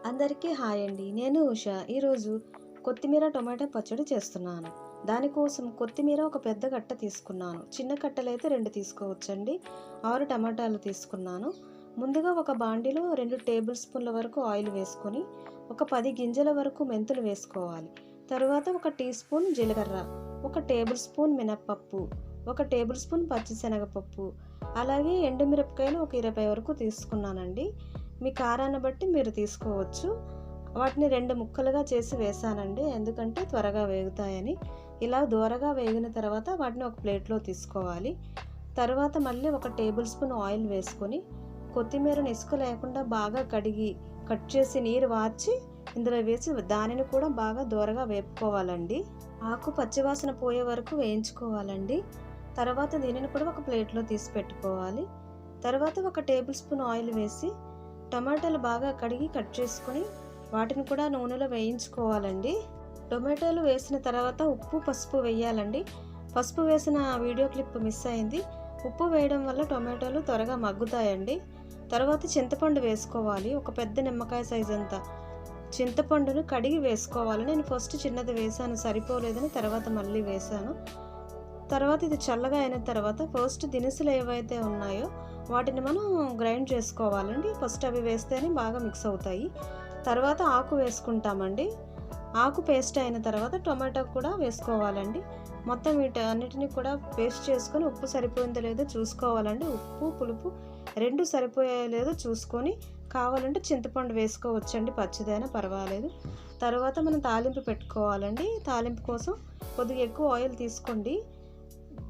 అందరికీ హాయ్ అండి. నేను ఉష. ఈరోజు కొత్తిమీర టొమాటో పచ్చడి చేస్తున్నాను. దానికోసం కొత్తిమీర ఒక పెద్ద కట్ట తీసుకున్నాను. చిన్న కట్టలైతే 2 తీసుకోవచ్చండి. 6 టమాటాలు తీసుకున్నాను. ముందుగా ఒక బాండిలో 2 టేబుల్ స్పూన్ల వరకు ఆయిల్ వేసుకొని ఒక 10 గింజల వరకు మెంతులు వేసుకోవాలి. తరువాత ఒక టీ స్పూన్ జీలకర్ర, ఒక టేబుల్ స్పూన్ మినప్పప్పు, ఒక టేబుల్ స్పూన్ పచ్చిశనగపప్పు, అలాగే ఎండుమిరపకాయలు ఒక 20 వరకు తీసుకున్నానండి. మీ కారాన్ని బట్టి మీరు తీసుకోవచ్చు. వాటిని 2 ముక్కలుగా చేసి వేసానండి, ఎందుకంటే త్వరగా వేగుతాయని. ఇలా దూరగా వేగిన తర్వాత వాటిని ఒక ప్లేట్లో తీసుకోవాలి. తర్వాత మళ్ళీ ఒక టేబుల్ స్పూన్ ఆయిల్ వేసుకొని కొత్తిమీరను ఇసుక లేకుండా బాగా కడిగి కట్ చేసి నీరు వార్చి ఇందులో వేసి దానిని కూడా బాగా దూరగా వేపుకోవాలండి. ఆకు పచ్చివాసన పోయే వరకు వేయించుకోవాలండి. తర్వాత దీనిని కూడా ఒక ప్లేట్లో తీసి పెట్టుకోవాలి. తర్వాత ఒక టేబుల్ స్పూన్ ఆయిల్ వేసి టమాటాలు బాగా కడిగి కట్ చేసుకొని వాటిని కూడా నూనెలో వేయించుకోవాలండి. టొమాటోలు వేసిన తర్వాత ఉప్పు పసుపు వేయాలండి. పసుపు వేసిన వీడియో క్లిప్ మిస్ అయింది. ఉప్పు వేయడం వల్ల టొమాటోలు త్వరగా మగ్గుతాయండి. తర్వాత చింతపండు వేసుకోవాలి. ఒక పెద్ద నిమ్మకాయ సైజ్ అంతా చింతపండును కడిగి వేసుకోవాలి. నేను ఫస్ట్ చిన్నది వేసాను, సరిపోలేదని తర్వాత మళ్ళీ వేసాను. తర్వాత ఇది చల్లగా అయిన తర్వాత ఫస్ట్ దినుసులు ఏవైతే ఉన్నాయో వాటిని మనం గ్రైండ్ చేసుకోవాలండి. ఫస్ట్ అవి వేస్తేనే బాగా మిక్స్ అవుతాయి. తర్వాత ఆకు వేసుకుంటామండి. ఆకు పేస్ట్ అయిన తర్వాత టొమాటో కూడా వేసుకోవాలండి. మొత్తం వీటన్నిటిని కూడా పేస్ట్ చేసుకొని ఉప్పు సరిపోయిందో లేదో చూసుకోవాలండి. ఉప్పు పులుపు 2 సరిపోయే లేదో చూసుకొని కావాలంటే చింతపండు వేసుకోవచ్చండి, పచ్చిదైనా పర్వాలేదు. తర్వాత మనం తాలింపు పెట్టుకోవాలండి. తాలింపు కోసం కొద్దిగా ఎక్కువ ఆయిల్ తీసుకోండి.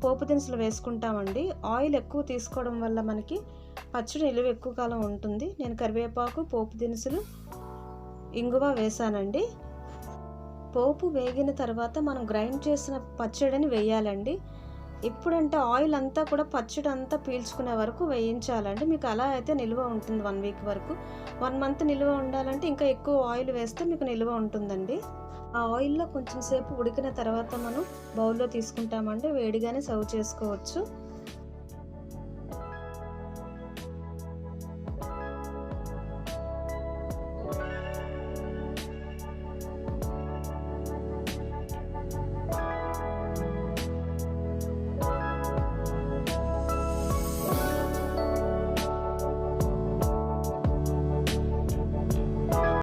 పోపు దినుసులు వేసుకుంటామండి. ఆయిల్ ఎక్కువ తీసుకోవడం వల్ల మనకి పచ్చడి నిలువ ఎక్కువ కాలం ఉంటుంది. నేను కరివేపాకు, పోపు దినుసులు, ఇంగువ వేసానండి. పోపు వేగిన తర్వాత మనం గ్రైండ్ చేసిన పచ్చడిని వేయాలండి. ఇప్పుడంటే ఆయిల్ అంతా కూడా పచ్చడి అంతా పీల్చుకునే వరకు వేయించాలండి. మీకు అలా అయితే నిల్వ ఉంటుంది 1 వీక్ వరకు. 1 మంత్ నిల్వ ఉండాలంటే ఇంకా ఎక్కువ ఆయిల్ వేస్తే మీకు నిల్వ ఉంటుందండి. ఆ ఆయిల్లో కొంచెం సేపు ఉడికిన తర్వాత మనం బౌల్లో తీసుకుంటామండి. వేడిగానే సర్వ్ చేసుకోవచ్చు.